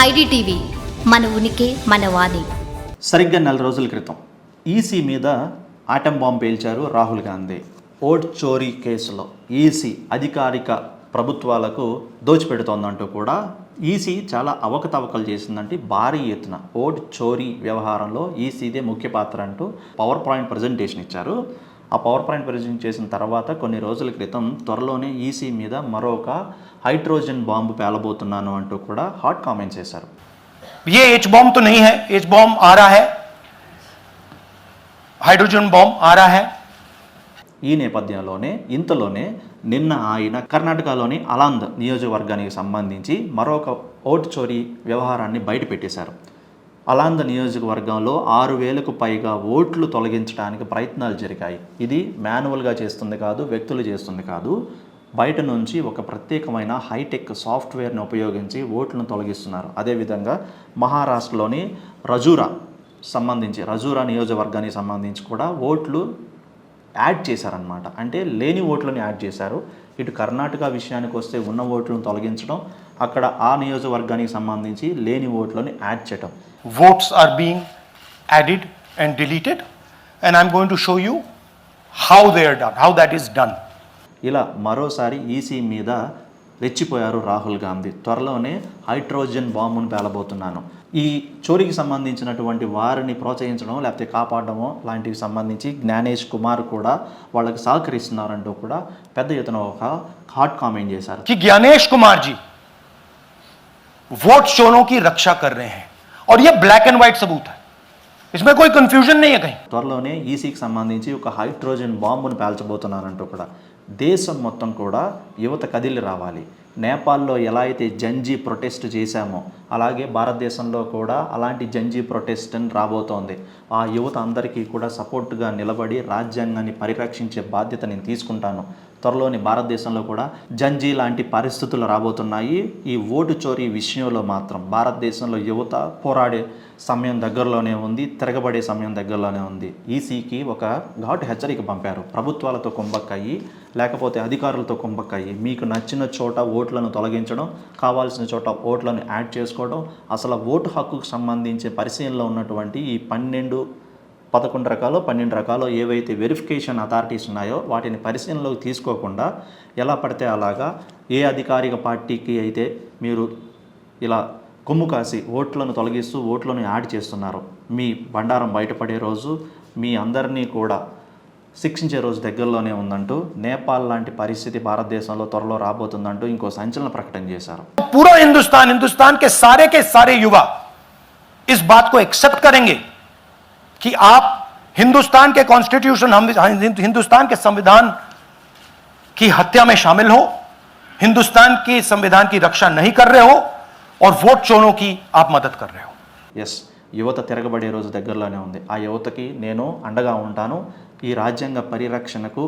IDTV మన ఉనికి మన వాణి. సరిగ్గా 4 రోజుల క్రితం ఈసీ మీద ఆటం బాంబు పేల్చారు రాహుల్ గాంధీ. ఓట్ చోరీ కేసులో ఈసీ అధికారిక ప్రభుత్వాలకు దోచిపెడుతోందంటూ కూడా ఈసీ చాలా అవకతవకలు చేసిందంటే భారీ ఎత్తున ఓట్ చోరీ వ్యవహారంలో ఈసీదే ముఖ్య పాత్ర అంటూ పవర్ పాయింట్ ప్రజెంటేషన్ ఇచ్చారు. ఆ పవర్ పాయింట్ ప్రజెంట్ చేసిన తర్వాత కొన్ని రోజుల క్రితం త్వరలోనే ఈసీ మీద మరొక హైడ్రోజన్ బాంబు పేలబోతున్నాను అంటూ కూడా హాట్ కామెంట్స్ చేశారు. ये एच बॉम्ब तो नहीं है, एच बॉम्ब आ रहा है, हाइड्रोजन बॉम्ब आ रहा है. ఈ నేపథ్యంలోనే ఇంతలోనే నిన్న ఆయన కర్ణాటకలోని అలాంద్ నియోజకవర్గానికి సంబంధించి మరొక ఓటు చోరీ వ్యవహారాన్ని బయటపెట్టేశారు. అలాంద్ నియోజకవర్గంలో 6,000కు పైగా ఓట్లు తొలగించడానికి ప్రయత్నాలు జరిగాయి. ఇది మాన్యువల్గా చేస్తుంది కాదు, వ్యక్తులు చేస్తుంది కాదు, బయట నుంచి ఒక ప్రత్యేకమైన హైటెక్ సాఫ్ట్వేర్ని ఉపయోగించి ఓట్లను తొలగిస్తున్నారు. అదేవిధంగా మహారాష్ట్రలోని రజూరా నియోజకవర్గానికి సంబంధించి కూడా ఓట్లు యాడ్ చేశారనమాట. అంటే లేని ఓట్లను యాడ్ చేశారు. ఇటు కర్ణాటక విషయానికి వస్తే ఉన్న ఓట్లను తొలగించడం, అక్కడ ఆ నియోజకవర్గానికి సంబంధించి లేని ఓట్లను యాడ్ చేయడం. Votes are being added and deleted, and I'm going to show you how they are done, how that is done. ఇలా మరోసారి ఈసీ మీద రెచ్చిపోయారు రాహుల్ గాంధీ. త్వరలోనే హైడ్రోజన్ బాంబును పేలబోతున్నాను, ఈ చోరీకి సంబంధించినటువంటి వారిని ప్రోత్సహించడం లేకపోతే కాపాడడమో లాంటివి సంబంధించి జ్ఞానేష్ కుమార్ కూడా వాళ్ళకి సహకరిస్తున్నారంటూ కూడా పెద్ద ఎత్తున ఒక హాట్ కామెంట్ చేశారు. कि ज्ञानेश कुमार जी वोट चोरों की रक्षा कर रहे हैं और ये ब्लैक एंड व्हाइट सबूत है, इसमें कोई कंफ्यूजन नहीं है कहीं. త్వరలోనే ఈసీకి సంబంధించి ఒక హైడ్రోజన్ బాంబును పేల్చబోతున్నారంటూ కూడా దేశం మొత్తం కూడా యువత కదిలి రావాలి. నేపాల్లో ఎలా అయితే జంజీ ప్రొటెస్ట్ చేశామో అలాగే భారతదేశంలో కూడా అలాంటి జంజీ ప్రొటెస్ట్ అని రాబోతోంది. ఆ యువత అందరికీ కూడా సపోర్టుగా నిలబడి రాజ్యాంగాన్ని పరిరక్షించే బాధ్యత నేను తీసుకుంటాను. త్వరలోని భారతదేశంలో కూడా జంజీ లాంటి పరిస్థితులు రాబోతున్నాయి. ఈ ఓటు చోరీ విషయంలో మాత్రం భారతదేశంలో యువత పోరాడే సమయం దగ్గరలోనే ఉంది, తిరగబడే సమయం దగ్గరలోనే ఉంది. ఈసీకి ఒక ఘాటు హెచ్చరిక పంపారు. ప్రభుత్వాలతో కుంభక్కయ్యి లేకపోతే అధికారులతో కుంభక్కయ్యి మీకు నచ్చిన చోట ఓట్లను తొలగించడం, కావాల్సిన చోట ఓట్లను యాడ్ చేసుకోవడం, అసలు ఓటు హక్కుకు సంబంధించి పరిశీలనలో ఉన్నటువంటి ఈ 12 రకాలు ఏవైతే వెరిఫికేషన్ అథారిటీస్ ఉన్నాయో వాటిని పరిశీలనలోకి తీసుకోకుండా ఎలా పడితే అలాగా ఏ అధికారిక పార్టీకి అయితే మీరు ఇలా కొమ్ము కాసి ఓట్లను తొలగిస్తూ ఓట్లను యాడ్ చేస్తున్నారు, మీ బండారం బయటపడే రోజు, మీ అందరినీ కూడా శిక్షించే రోజు దగ్గరలోనే ఉందంటూ నేపాల్ లాంటి పరిస్థితి భారతదేశంలో త్వరలో రాబోతుందంటూ ఇంకో సంచలన ప్రకటన చేశారు. पूरा हिंदुस्तान के सारे युवा इस बात को एक्सेप्ट करेंगे कि आप हिंदुस्तान के कॉन्स्टिट्यूशन, हिंदुस्तान के संविधान की हत्या में शामिल हो, हिंदुस्तान के संविधान की रक्षा नहीं कर रहे हो और वोट चोरों की आप मदद कर रहे हो. ఎస్, యువత తిరగబడే రోజు దగ్గరలోనే ఉంది. ఆ యువతకి నేను అండగా ఉంటాను. ఈ రాజ్యాంగ పరిరక్షణకు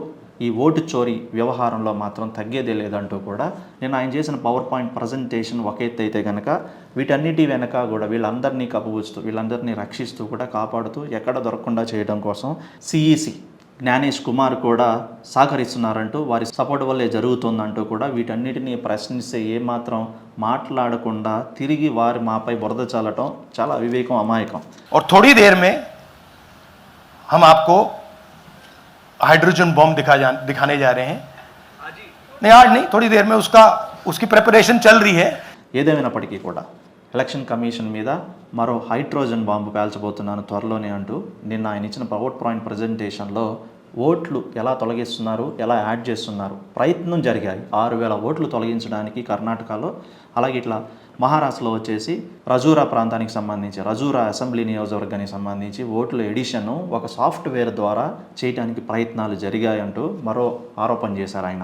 ఈ ఓటు చోరీ వ్యవహారంలో మాత్రం తగ్గేదే లేదంటూ కూడా నేను ఆయన చేసిన పవర్ పాయింట్ ప్రజెంటేషన్ ఒక ఎత్తు అయితే కనుక వీటన్నిటి వెనక కూడా వీళ్ళందరినీ కప్పుపుచ్చుతూ వీళ్ళందరినీ రక్షిస్తూ కూడా కాపాడుతూ ఎక్కడ దొరకకుండా చేయడం కోసం సిఈసి జ్ఞానేష్ కుమార్ కూడా సహకరిస్తున్నారంటూ వారి సపోర్ట్ వల్లే జరుగుతుందంటూ కూడా వీటన్నిటినీ ప్రశ్నిస్తే ఏమాత్రం మాట్లాడకుండా తిరిగి వారి మాపై బురద చల్లటం చాలా అవివేకం, అమాయకం. और थोड़ी देर में हम आपको हाइड्रोजन बॉम्ब दिखाने जा रहे हैं. नहीं, आज नहीं, थोड़ी देर में उसकी प्रिपरेशन चल रही है. ఏదేమైనప్పటికీ కూడా ఎలక్షన్ కమిషన్ మీద మరో హైడ్రోజన్ బాంబు పేల్చబోతున్నాను త్వరలోనే అంటూ నిన్న ఆయన ఇచ్చిన పవర్ పాయింట్ ప్రజెంటేషన్లో ఓట్లు ఎలా తొలగిస్తున్నారు, ఎలా యాడ్ చేస్తున్నారు ప్రయత్నం జరిగాయి. 6,000 ఓట్లు తొలగించడానికి కర్ణాటకలో, అలాగే ఇట్లా మహారాష్ట్రలో వచ్చేసి రజూరా ప్రాంతానికి సంబంధించి రజూరా అసెంబ్లీ నియోజకవర్గానికి సంబంధించి ఓట్ల ఎడిషన్ను ఒక సాఫ్ట్వేర్ ద్వారా చేయడానికి ప్రయత్నాలు జరిగాయంటూ మరో ఆరోపణ చేశారు ఆయన.